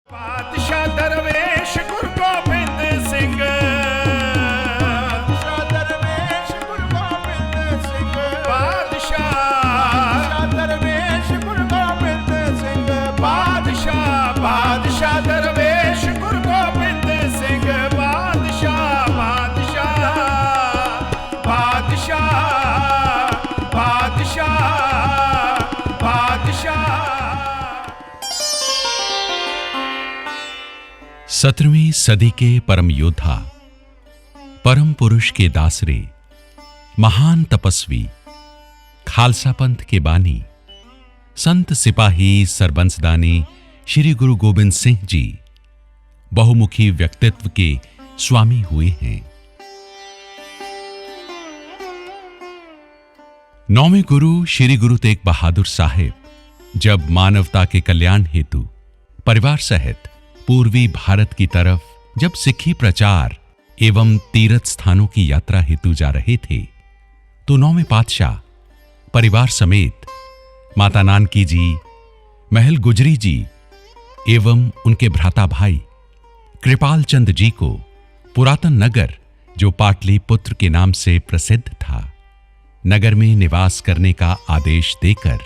बादशाह दरवेश गुरु गोबिंद सिंह, बादशाह दरवेश गुरु गोबिंद सिंह, बादशाह दरवेश गुरु गोबिंद सिंह, बादशाह दरवेश गुरु गोबिंद सिंह, बादशाह बादशाह। 17वीं सदी के परम योद्धा, परम पुरुष के दासरे, महान तपस्वी, खालसा पंथ के बानी, संत सिपाही सरबंसदानी श्री गुरु गोबिंद सिंह जी बहुमुखी व्यक्तित्व के स्वामी हुए हैं। 9वें गुरु श्री गुरु तेग बहादुर साहिब जब मानवता के कल्याण हेतु परिवार सहित पूर्वी भारत की तरफ जब सिक्खी प्रचार एवं तीर्थ स्थानों की यात्रा हेतु जा रहे थे, तो 9वें पातशाह परिवार समेत माता नानकी जी, महल गुजरी जी एवं उनके भ्राता भाई कृपाल चंद जी को पुरातन नगर जो पाटलिपुत्र के नाम से प्रसिद्ध था, नगर में निवास करने का आदेश देकर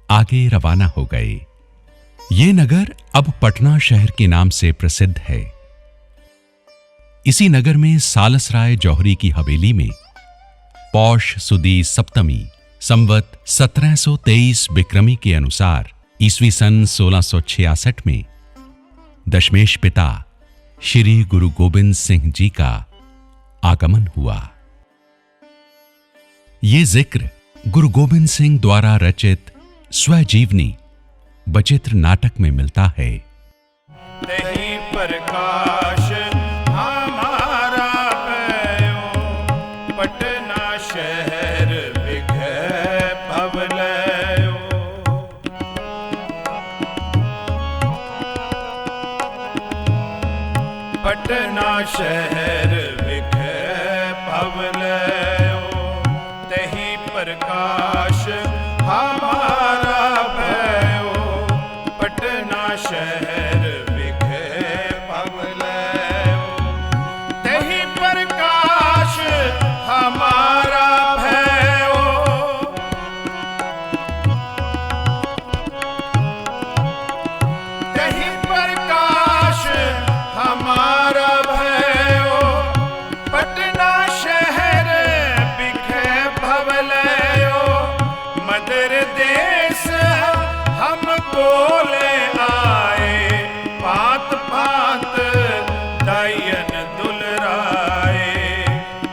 आगे रवाना हो गए। ये नगर अब पटना शहर के नाम से प्रसिद्ध है। इसी नगर में सालसराय जौहरी की हवेली में पौष सुदी सप्तमी संवत 1723 बिक्रमी के अनुसार ईस्वी सन 1666 में दशमेश पिता श्री गुरु गोबिंद सिंह जी का आगमन हुआ। ये जिक्र गुरु गोबिंद सिंह द्वारा रचित स्वजीवनी बचित्र नाटक में मिलता है। तेहि प्रकाश हमारा भयो, पटना शहर विघ्न भवलयो। पटना शहर विघ्न भवलयो, तेहि प्रकाश हमारा शहर विघ्न भवलयो, तेहि प्रकाश हमारा भयो। तेहि प्रकाश हमारा भयो, पटना शहर विघ्न भवलयो। मदर देश हमको ले आए, पात पात दयन दुलराए,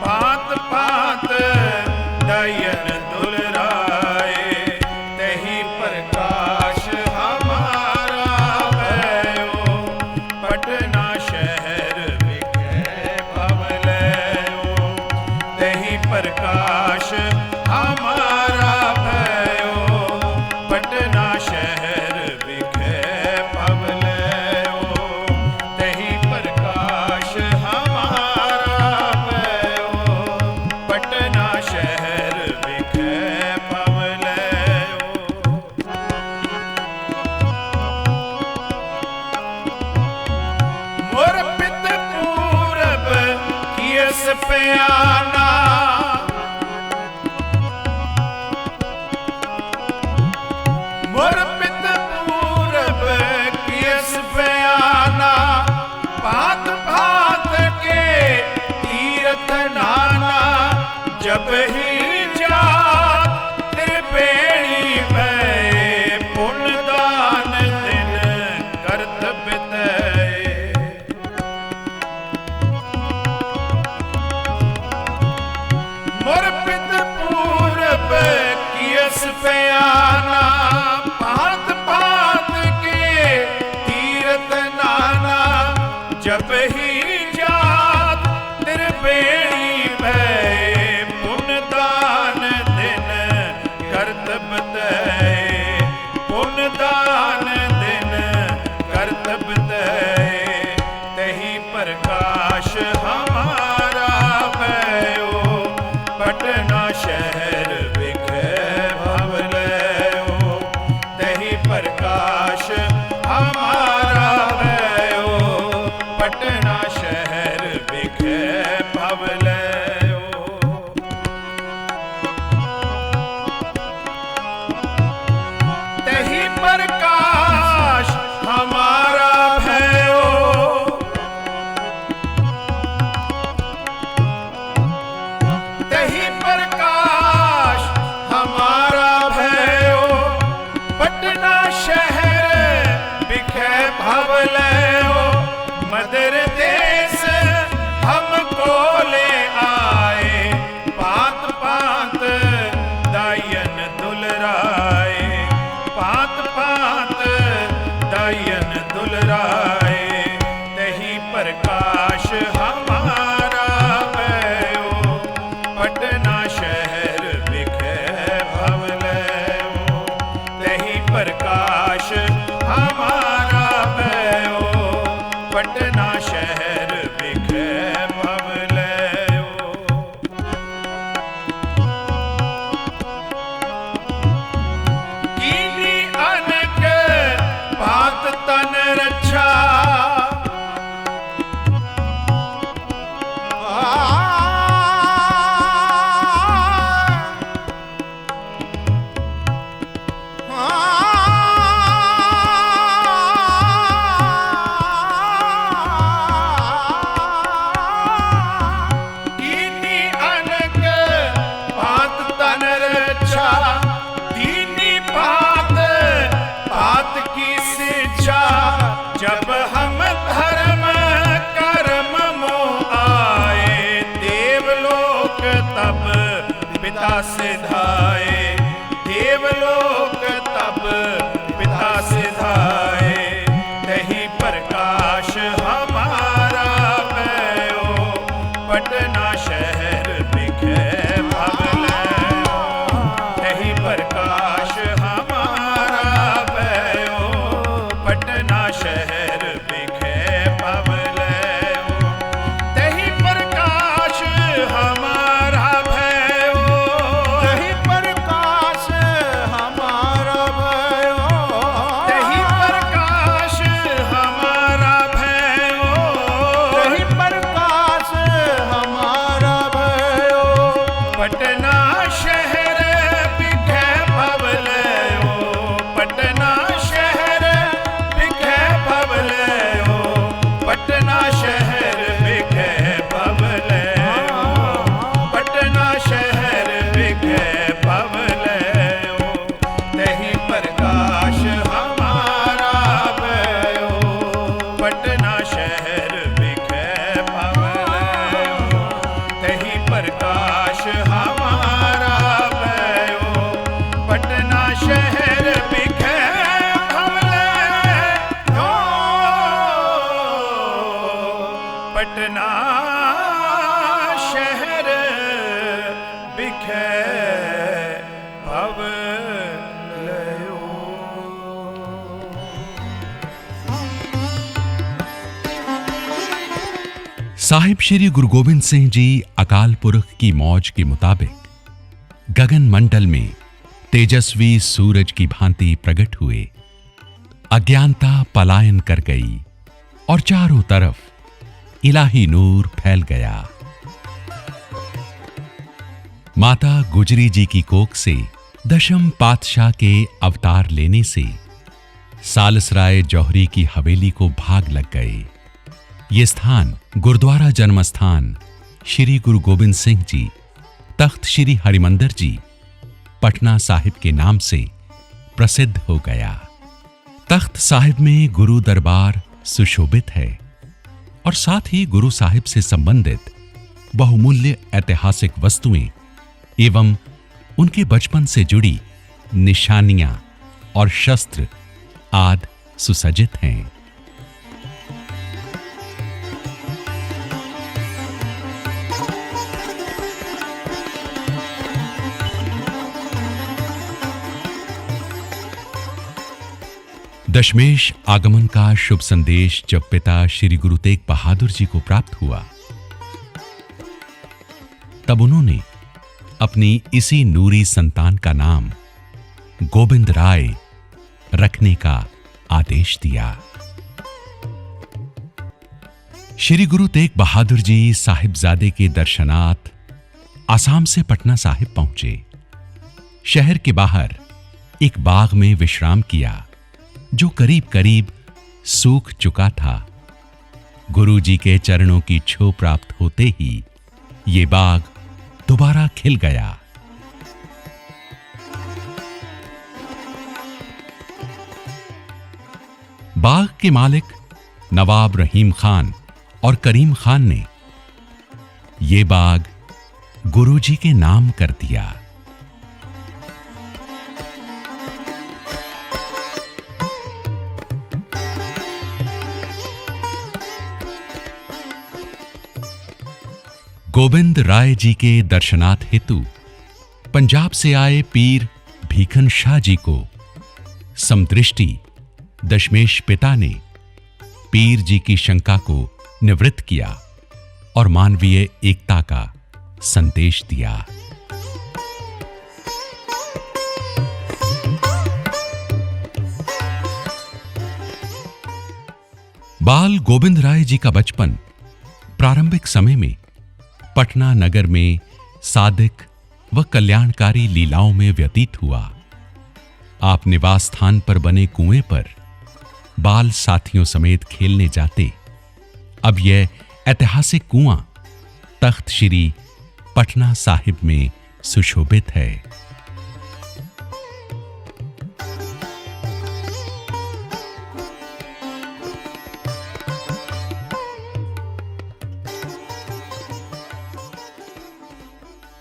पात पात दयन दुलराए। तेहि प्रकाश हमारा भयो, पटना शहर विघ्न भवलयो। तेहि प्रकाश हमारा भयो, पटना शहर विघ्न भवलयो। तेहि प्रकाश हमारा भयो, पटना शहर विघ्न भवलयो। मोर पित पूरब कियस प्याना, मोर पित पूरब कियस प्याना। भात भात के तीर्थ नाना, जब ही जात त्रिवेणी भय, पुण्य दान दिन कर्तव्य तय। मोर पित पूरब कियस प्याना, भात भात के तीर्थ नाना, जब ही जात त्रिवेणी भय, पुण्य दान दिन कर्तव्य तय, पुण्य दान दिन कर्तव्य तय। तेहि प्रकाश हमारा भयो, पटना शहर विघ्न भवलयो। तेहि प्रकाश हमारा राय, तही प्रकाश हमारा भयो। पटना शहर बिखे भवलयो, तही प्रकाश हमारा भयो। पटना शहर बिखे भवलयो। कीनी अनक बात तन रक्षा, कीनी अनक बात तन रक्षा। दीनी बात बात की शिक्षा, जब हम धर्म कर्म मोह आए। देवलोक तब पिता सिधाए, देवलोक तब पिता सिधाए। तही प्रकाश हमारा भयो, पटना शहर बिखे भवलयो। तही प्रकाश हमारा भयो, पटना शहर बिखे भवलयो। तही प्रकाश हमारा भयो, तही प्रकाश हमारा भयो। तही प्रकाश हमारा भयो, तही प्रकाश हमारा भयो। पटना शहर बिखे भवलयो, पटना शहर बिखे भवलयो। पटना शहर बिखे भवलयो, पटना शहर बिखे भवलयो। तही प्रकाश हमारा भयो, पटना शहर बिखे भवलयो। तही प्रकाश हमारा भयो, पटना शहर बिखे भवलयो। पटना शहर बिखे भवलयो। साहिब श्री गुरु गोविंद सिंह जी अकाल पुरख की मौज के मुताबिक गगन मंडल में तेजस्वी सूरज की भांति प्रकट हुए। अज्ञानता पलायन कर गई और चारों तरफ इलाही नूर फैल गया। माता गुजरी जी की कोख से दशम पातशाह के अवतार लेने से सालसराय जौहरी की हवेली को भाग लग गए। ये स्थान गुरुद्वारा जन्म स्थान श्री गुरु गोविंद सिंह जी, तख्त श्री हरिमंदिर जी, पटना साहिब के नाम से प्रसिद्ध हो गया। तख्त साहिब में गुरु दरबार सुशोभित है और साथ ही गुरु साहिब से संबंधित बहुमूल्य ऐतिहासिक वस्तुएं एवं उनके बचपन से जुड़ी निशानियां और शस्त्र आदि सुसज्जित हैं। दशमेश आगमन का शुभ संदेश जब पिता श्री गुरु तेग बहादुर जी को प्राप्त हुआ, तब उन्होंने अपनी इसी नूरी संतान का नाम गोविंद राय रखने का आदेश दिया। श्री गुरु तेग बहादुर जी साहिबजादे के दर्शनार्थ आसाम से पटना साहिब पहुंचे। शहर के बाहर एक बाग में विश्राम किया जो करीब करीब सूख चुका था। गुरु जी के चरणों की छो प्राप्त होते ही ये बाग दोबारा खिल गया। बाग के मालिक नवाब रहीम खान और करीम खान ने ये बाग गुरु जी के नाम कर दिया। गोविंद राय जी के दर्शनार्थ हेतु पंजाब से आए पीर भीखन शाह जी को समदृष्टि दशमेश पिता ने पीर जी की शंका को निवृत्त किया और मानवीय एकता का संदेश दिया। बाल गोविंद राय जी का बचपन प्रारंभिक समय में पटना नगर में सादिक व कल्याणकारी लीलाओं में व्यतीत हुआ। आप निवास स्थान पर बने कुएं पर बाल साथियों समेत खेलने जाते। अब यह ऐतिहासिक कुआं तख्त श्री पटना साहिब में सुशोभित है।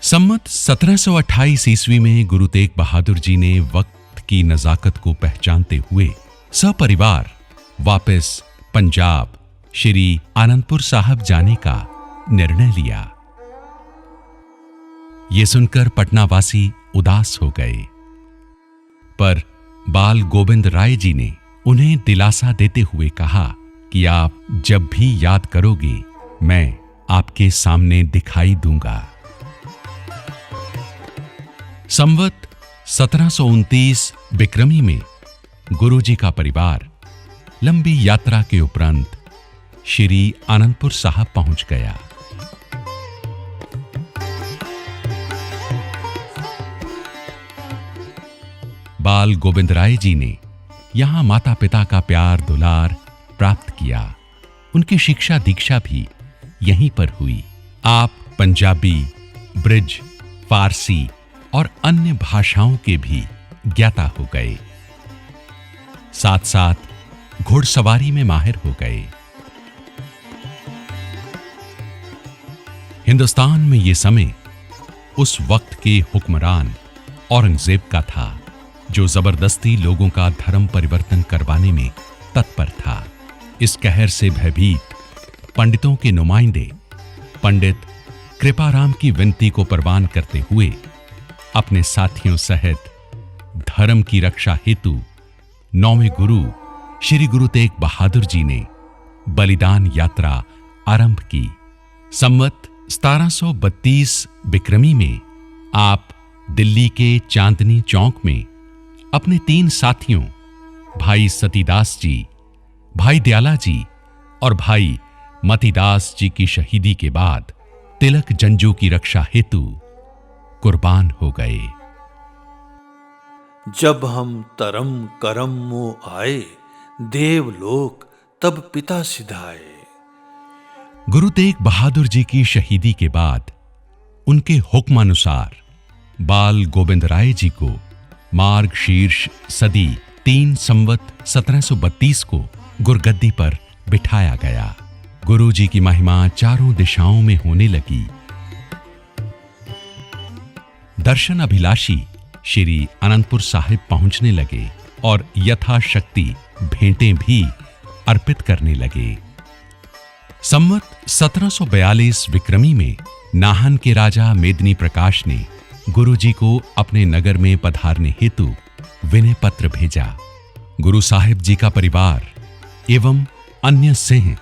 सम्मत 1728 ईस्वी में गुरु तेग बहादुर जी ने वक्त की नजाकत को पहचानते हुए सपरिवार वापस पंजाब श्री आनंदपुर साहब जाने का निर्णय लिया। ये सुनकर पटनावासी उदास हो गए, पर बाल गोविंद राय जी ने उन्हें दिलासा देते हुए कहा कि आप जब भी याद करोगे मैं आपके सामने दिखाई दूंगा। संवत 1729 बिक्रमी में गुरुजी का परिवार लंबी यात्रा के उपरांत श्री आनंदपुर साहब पहुंच गया। बाल गोविंद राय जी ने यहां माता पिता का प्यार दुलार प्राप्त किया। उनकी शिक्षा दीक्षा भी यहीं पर हुई। आप पंजाबी, ब्रिज, फारसी और अन्य भाषाओं के भी ज्ञाता हो गए। साथ साथ घुड़सवारी में माहिर हो गए। हिंदुस्तान में यह समय उस वक्त के हुक्मरान औरंगजेब का था, जो जबरदस्ती लोगों का धर्म परिवर्तन करवाने में तत्पर था। इस कहर से भयभीत पंडितों के नुमाइंदे पंडित कृपाराम की विनती को परवान करते हुए अपने साथियों सहित धर्म की रक्षा हेतु 9वें गुरु श्री गुरु तेग बहादुर जी ने बलिदान यात्रा आरंभ की। संवत 1732 बिक्रमी में आप दिल्ली के चांदनी चौक में अपने 3 साथियों भाई सतीदास जी, भाई दयाला जी और भाई मतीदास जी की शहीदी के बाद तिलक जंजू की रक्षा हेतु कुर्बान हो गए। जब हम तरम करम मोह आए, देवलोक तब पिता सिधाए। गुरु तेग बहादुर जी की शहीदी के बाद उनके हुक्मानुसार बाल गोविंद राय जी को मार्ग शीर्ष सदी 3 संवत 1732 को गुरगद्दी पर बिठाया गया। गुरु जी की महिमा चारों दिशाओं में होने लगी। दर्शन अभिलाषी श्री आनंदपुर साहिब पहुंचने लगे और यथाशक्ति भेंटें भी अर्पित करने लगे। संवत 1742 विक्रमी में नाहन के राजा मेदिनी प्रकाश ने गुरुजी को अपने नगर में पधारने हेतु विनय पत्र भेजा। गुरु साहिब जी का परिवार एवं अन्य सिंह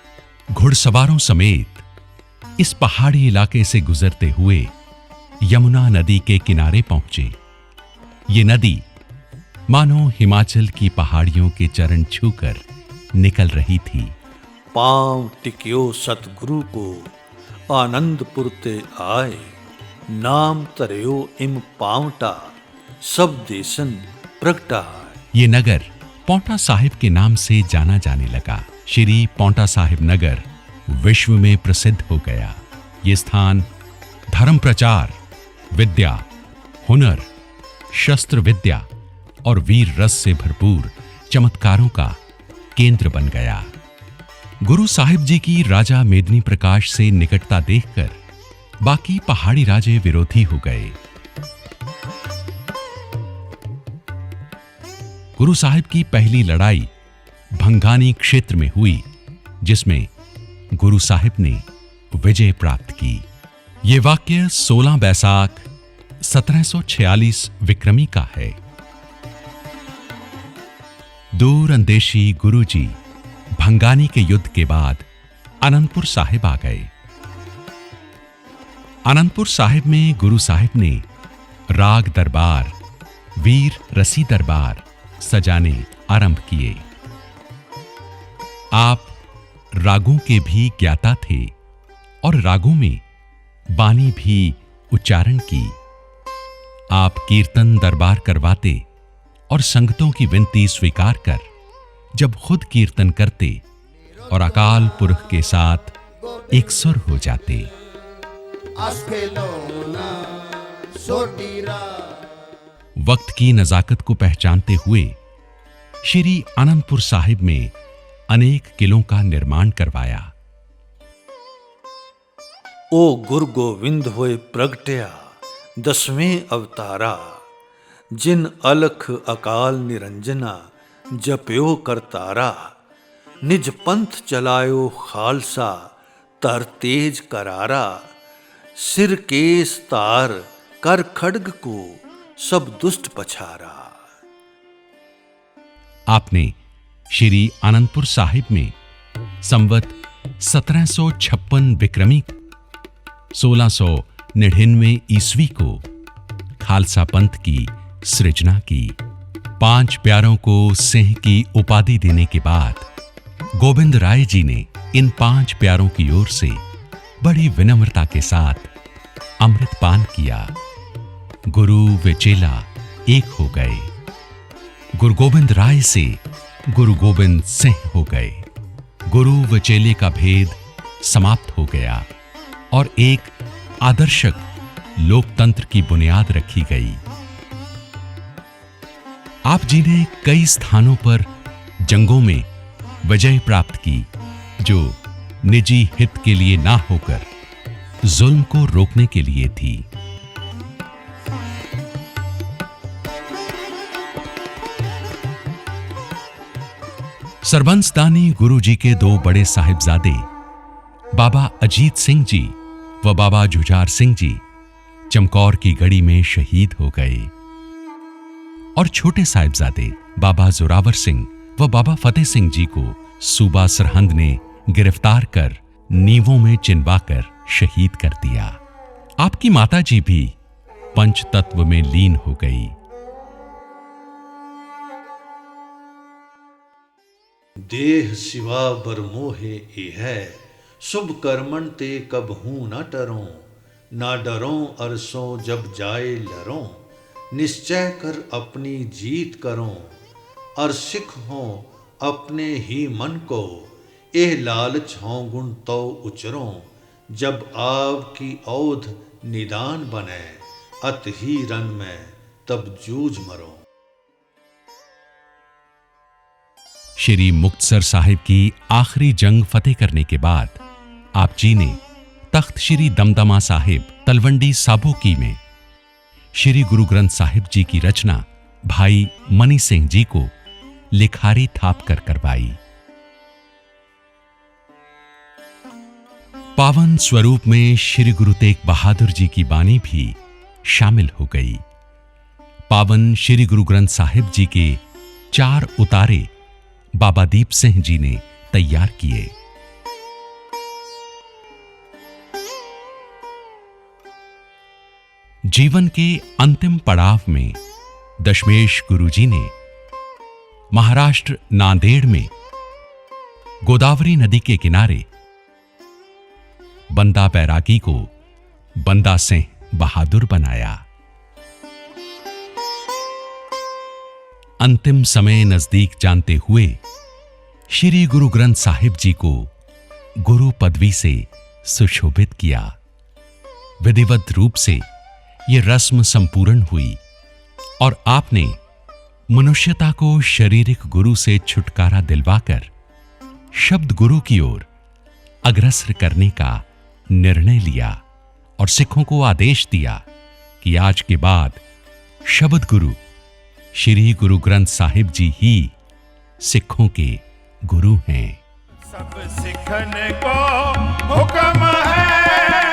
घुड़सवारों समेत इस पहाड़ी इलाके से गुजरते हुए यमुना नदी के किनारे पहुंचे। ये नदी मानो हिमाचल की पहाड़ियों के चरण छूकर निकल रही थी। पांव टिक्यो सतगुरु को आनंदपुर ते आए, नाम तरियो इम पावटा सब देसन प्रगटा। ये नगर पौंटा साहिब के नाम से जाना जाने लगा। श्री पौंटा साहिब नगर विश्व में प्रसिद्ध हो गया। ये स्थान धर्म प्रचार, विद्या, हुनर, शस्त्र विद्या और वीर रस से भरपूर चमत्कारों का केंद्र बन गया। गुरु साहिब जी की राजा मेदिनी प्रकाश से निकटता देखकर बाकी पहाड़ी राजे विरोधी हो गए। गुरु साहिब की पहली लड़ाई भंगानी क्षेत्र में हुई, जिसमें गुरु साहिब ने विजय प्राप्त की। ये वाक्य 16 बैसाख 1746 विक्रमी का है। दूर अंदेशी गुरुजी भंगानी के युद्ध के बाद आनंदपुर साहिब आ गए। आनंदपुर साहिब में गुरु साहिब ने राग दरबार, वीर रसी दरबार सजाने आरंभ किए। आप रागों के भी ज्ञाता थे और रागों में बानी भी उच्चारण की। आप कीर्तन दरबार करवाते और संगतों की विनती स्वीकार कर जब खुद कीर्तन करते और अकाल पुरख के साथ एक सुर हो जाते। वक्त की नजाकत को पहचानते हुए श्री आनंदपुर साहिब में अनेक किलों का निर्माण करवाया। ओ गुरु गोविंद होए प्रगट्या 10वें अवतारा, जिन अलख अकाल निरंजना जप्यो करतारा। निज पंथ चलायो खालसा तर तेज करारा। सिर केस तार कर खड्ग को सब दुष्ट पछारा। आपने श्री आनंदपुर साहिब में संवत 1756 विक्रमी 1699 ईस्वी को खालसा पंथ की सृजना की। 5 प्यारों को सिंह की उपाधि देने के बाद गोविंद राय जी ने इन 5 प्यारों की ओर से बड़ी विनम्रता के साथ अमृत पान किया। गुरु व चेला एक हो गए। गुरु गोविंद राय से गुरु गोविंद सिंह हो गए। गुरु व चेले का भेद समाप्त हो गया और एक आदर्शक लोकतंत्र की बुनियाद रखी गई। आप जी ने कई स्थानों पर जंगों में विजय प्राप्त की, जो निजी हित के लिए ना होकर जुल्म को रोकने के लिए थी। सरबंसदानी गुरु जी के 2 बड़े साहिबजादे बाबा अजीत सिंह जी व बाबा जुझार सिंह जी चमकौर की गढ़ी में शहीद हो गए और छोटे साहिबजादे बाबा जोरावर सिंह व बाबा फतेह सिंह जी को सूबा सरहंद ने गिरफ्तार कर नीवों में चिनवाकर शहीद कर दिया। आपकी माता जी भी पंच तत्व में लीन हो गई। देह सिवा बर मोहे है, शुभ कर्मन ते कब हूं न टरों। ना डरों अरसों जब जाए लरों, निश्चय कर अपनी जीत करों। और सिख हों अपने ही मन को, एह लालच हों गुण तो उचरों। जब आव की औध निदान बने, अत ही रन में तब जूझ मरो। श्री मुक्तसर साहिब की आखिरी जंग फतेह करने के बाद आप जी ने तख्त श्री दमदमा साहिब तलवंडी साबोकी में श्री गुरु ग्रंथ साहिब जी की रचना भाई मनी सिंह जी को लिखारी थाप कर करवाई। पावन स्वरूप में श्री गुरु तेग बहादुर जी की बानी भी शामिल हो गई। पावन श्री गुरु ग्रंथ साहिब जी के 4 उतारे बाबा दीप सिंह जी ने तैयार किए। जीवन के अंतिम पड़ाव में दशमेश गुरु जी ने महाराष्ट्र नांदेड़ में गोदावरी नदी के किनारे बंदा बैरागी को बंदा सिंह बहादुर बनाया। अंतिम समय नजदीक जानते हुए श्री गुरु ग्रंथ साहिब जी को गुरु पदवी से सुशोभित किया। विधिवत रूप से यह रस्म संपूर्ण हुई और आपने मनुष्यता को शारीरिक गुरु से छुटकारा दिलवाकर शब्द गुरु की ओर अग्रसर करने का निर्णय लिया और सिखों को आदेश दिया कि आज के बाद शब्द गुरु श्री गुरु ग्रंथ साहिब जी ही सिखों के गुरु हैं। सब सिखन को हुक्म है,